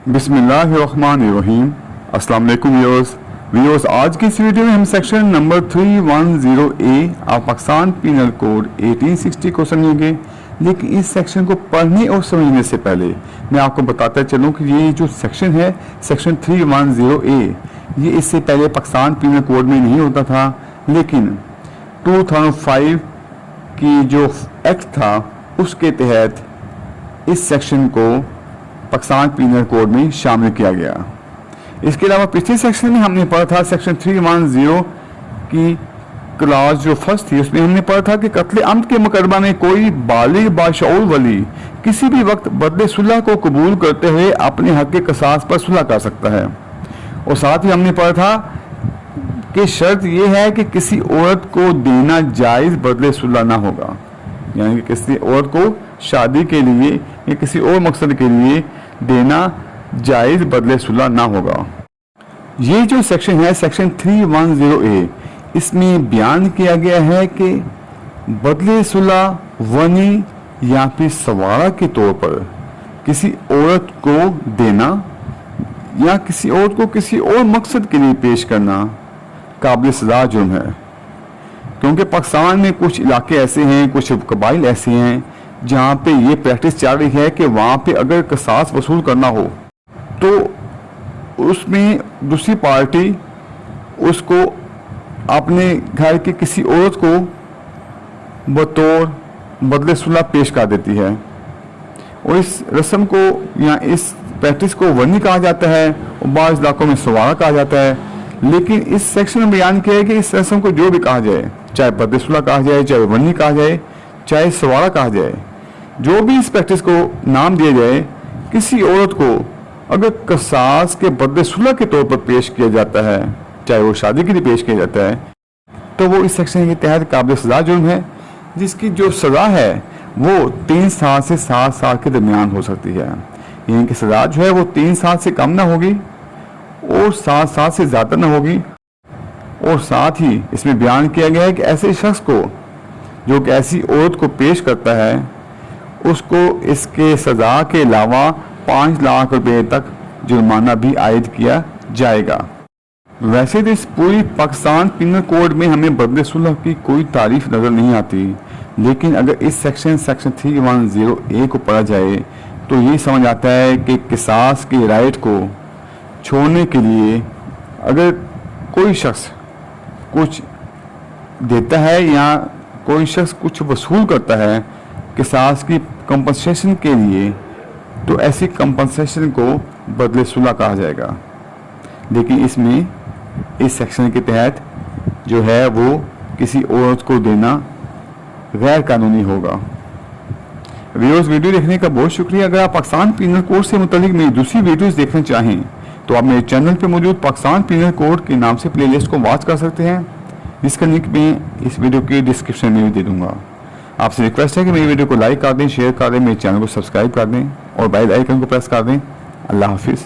बिस्मिल्लाहिर्रहमानिर्रहीम। अस्सलाम वालेकुम व्यूअर्स, आज की इस वीडियो में हम section number 310A of Pakistan penal code 1860 को समझेंगे। लेकिन इस सेक्शन को पढ़ने और समझने से पहले मैं आपको बताता चलूँ कि ये जो सेक्शन है सेक्शन 310A, ये इससे पहले पाकिस्तान पीनल कोड में नहीं होता था, लेकिन 2005 की जो एक्ट था उसके तहत इस सेक्शन को पाकिस्तान पीनल कोड में शामिल किया गया। इसके अलावा पिछले सेक्शन में हमने पढ़ा था सेक्शन 310 की क्लास जो फर्स्ट थी, उसमें हमने पढ़ा था कि कत्ल अम्द के मुकदमा में कोई बालिग बाशऊर वली किसी भी वक्त बदले सुलह को कबूल करते हुए अपने हक के कसास पर सुलह कर सकता है। और साथ ही हमने पढ़ा था कि शर्त यह है कि किसी औरत को देना जायज़ बदले सुलह ना होगा, यानी कि किसी औरत को शादी के लिए या किसी और मकसद के लिए देना जायज़ बदले सुलह ना होगा। ये जो सेक्शन है सेक्शन 310A, इसमें बयान किया गया है कि बदले सुलह वनी या फिर सवारा के तौर पर किसी औरत को देना या किसी औरत को किसी और मकसद के लिए पेश करना काबिल सज़ा जुर्म है। क्योंकि पाकिस्तान में कुछ इलाके ऐसे हैं, कुछ कबाइल ऐसे हैं जहाँ पे ये प्रैक्टिस चल रही है कि वहाँ पे अगर कसास वसूल करना हो तो उसमें दूसरी पार्टी उसको अपने घर की किसी औरत को बतौर बदले सुलह पेश कर देती है। और इस रस्म को या इस प्रैक्टिस को वनी कहा जाता है और बाज़ इलाकों में सवारा कहा जाता है। लेकिन इस सेक्शन में बयान किया है कि इस रस्म को जो भी कहा जाए, चाहे बदले सुलह कहा जाए, चाहे वनी कहा जाए, चाहे सवारा कहा जाए, जो भी इस प्रैक्टिस को नाम दिया जाए, किसी औरत को अगर कसास के बदले सुलह के तौर पर पेश किया जाता है, चाहे वो शादी के लिए पेश किया जाता है, तो वो इस सेक्शन के तहत काबिल सज़ा जुर्म है, जिसकी जो सज़ा है वो 3 साल से 7 साल के दरमियान हो सकती है। यानी कि सज़ा जो है वो 3 साल से कम ना होगी और 7 साल से ज़्यादा ना होगी। और साथ ही इसमें बयान किया गया है कि ऐसे शख्स को जो कि ऐसी औरत को पेश करता है उसको इसके सज़ा के अलावा 5 लाख रुपए तक जुर्माना भी आयद किया जाएगा। वैसे तो इस पूरी पाकिस्तान पीनल कोड में हमें बदले सुलह की कोई तारीफ नज़र नहीं आती, लेकिन अगर इस सेक्शन 310A को पढ़ा जाए तो ये समझ आता है कि किसास के राइट को छोड़ने के लिए अगर कोई शख्स कुछ देता है या कोई शख्स कुछ वसूल करता है किसास की कंपनसेशन के लिए, तो ऐसी कंपनसेशन को बदले सुलह कहा जाएगा। लेकिन इसमें इस सेक्शन के तहत जो है वो किसी औरत को देना गैर कानूनी होगा। व्यूअर्स, वीडियो देखने का बहुत शुक्रिया। अगर आप पाकिस्तान पीनल कोड से मुतालिक मेरी दूसरी वीडियोस देखना चाहें तो आप मेरे चैनल पर मौजूद पाकिस्तान पीनल कोड के नाम से प्लेलिस्ट को वॉच कर सकते हैं, जिसका लिंक मैं इस वीडियो के डिस्क्रिप्शन में भी दे दूंगा। आपसे रिक्वेस्ट है कि मेरी वीडियो को लाइक कर दें, शेयर कर दें, मेरे चैनल को सब्सक्राइब कर दें और बेल आइकन को प्रेस कर दें। अल्लाह हाफिज़।